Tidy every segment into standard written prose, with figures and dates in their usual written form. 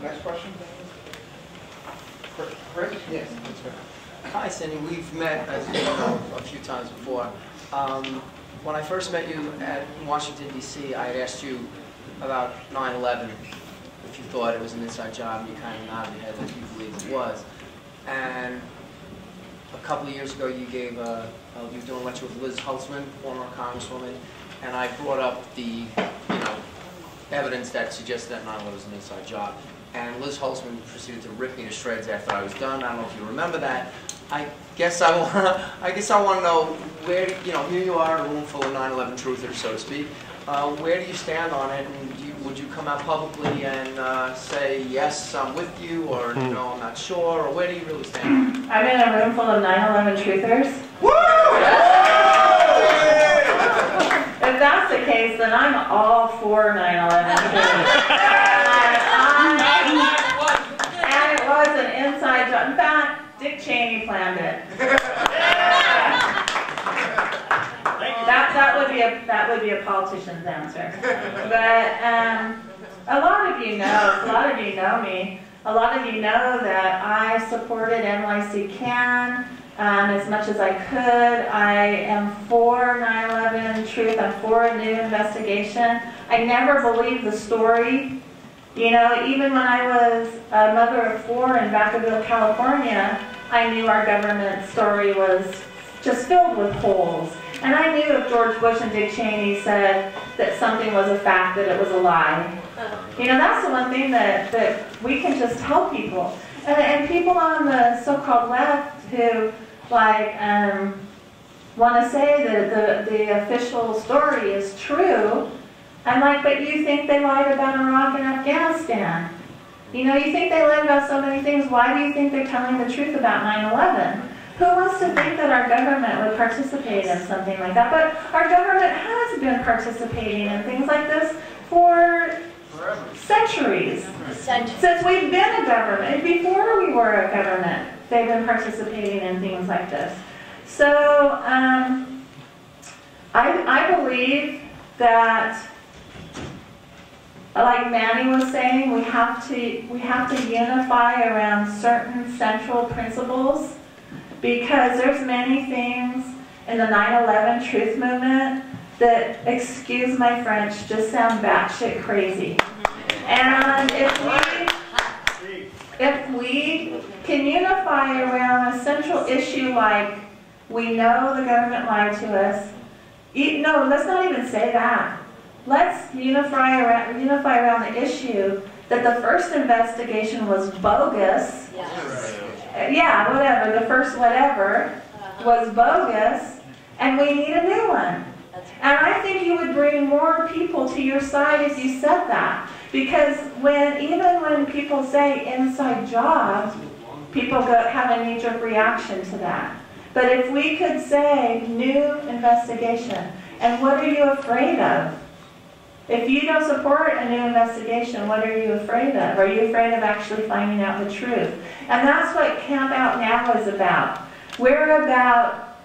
Next question. Chris? Yes. Hi, Cindy. We've met, as you know, a few times before. When I first met you in Washington, D.C., I had asked you about 9/11, if you thought it was an inside job, and you kind of nodded your head that you believed it was. And a couple of years ago, you gave you were doing a lecture with Liz Holtzman, former Congresswoman, and I brought up the evidence that suggested that 9/11 was an inside job. And Liz Holtzman proceeded to rip me to shreds after I was done. I don't know if you remember that. I guess I want to know where, here you are, a room full of 9/11 truthers, so to speak. Where do you stand on it, and would you come out publicly and say, yes, I'm with you, or no, I'm not sure, or where do you really stand? I'm in a room full of 9/11 truthers. Woo! If that's the case, then I'm all for 9/11 truthers. And it was an inside job. In fact, Dick Cheney planned it. That would be a politician's answer. But a lot of you know me. A lot of you know that I supported NYC Can as much as I could. I am for 9/11 truth. I'm for a new investigation. I never believed the story. Even when I was a mother of 4 in Vacaville, California, I knew our government story was just filled with holes. And I knew if George Bush and Dick Cheney said that something was a fact, that it was a lie. That's the one thing that we can just tell people. And people on the so-called left who, want to say that the official story is true, I'm like, but you think they lied about Iraq and Afghanistan? You think they lied about so many things. Why do you think they're telling the truth about 9/11? Who wants to think that our government would participate in something like that? But our government has been participating in things like this for centuries. Since we've been a government, before we were a government, they've been participating in things like this. So I believe that, like Manny was saying, we have to unify around certain central principles, because there's many things in the 9/11 truth movement that, excuse my French, just sound batshit crazy. And if we can unify around a central issue like, we know the government lied to us. No, let's not even say that. Let's unify around the issue that the first investigation was bogus. Yes. Yeah, whatever, the first whatever was bogus, and we need a new one. And I think you would bring more people to your side if you said that. Because even when people say inside job, people have a knee-jerk reaction to that. But if we could say new investigation, and what are you afraid of? If you don't support a new investigation, what are you afraid of? Are you afraid of actually finding out the truth? And that's what Camp Out Now is about. We're about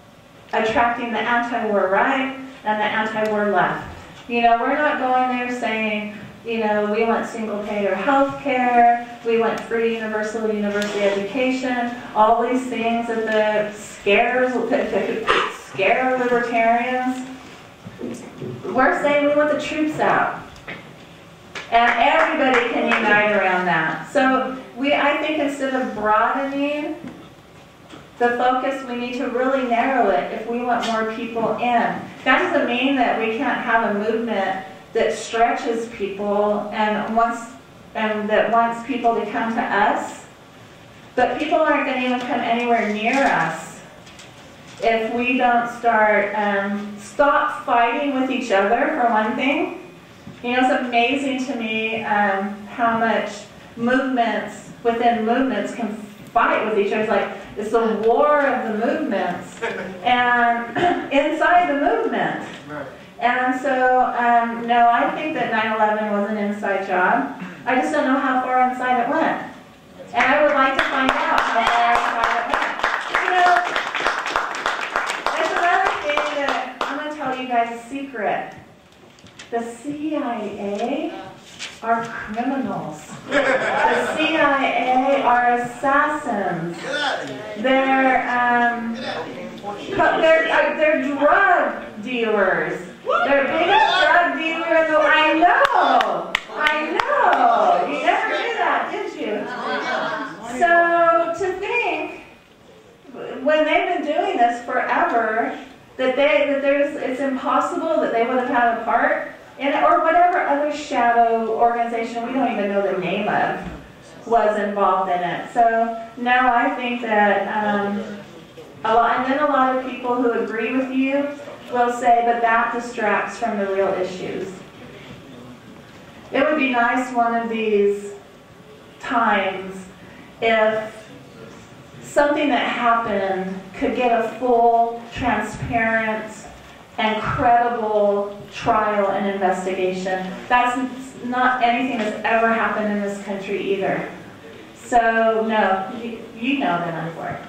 attracting the anti-war right and the anti-war left. We're not going there saying, we want single-payer health care, we want free university education, all these things that scare libertarians. We're saying we want the troops out. And everybody can unite around that. So I think instead of broadening the focus, we need to really narrow it if we want more people in. That doesn't mean that we can't have a movement that stretches people and that wants people to come to us. But people aren't going to even come anywhere near us if we don't stop fighting with each other, for one thing. It's amazing to me how much movements within movements can fight with each other. It's the war of the movements and inside the movement. Right. And so, no, I think that 9/11 was an inside job. I just don't know how far inside it went. And I would like to find out how far inside it went. There's another thing that I'm going to tell you guys a secret. The CIA are criminals. The CIA are assassins. They're drug dealers. They're biggest drug dealer in the world. I know. You never knew that, did you? So to think, when they've been doing this forever, it's impossible that they would have had a part in it, or whatever other shadow organization we don't even know the name of was involved in it. So now I think that a lot of people who agree with you will say, but that distracts from the real issues. It would be nice one of these times if something that happened could get a full, transparent, and credible trial and investigation. That's not anything that's ever happened in this country either. So, no, you know that I'm for it.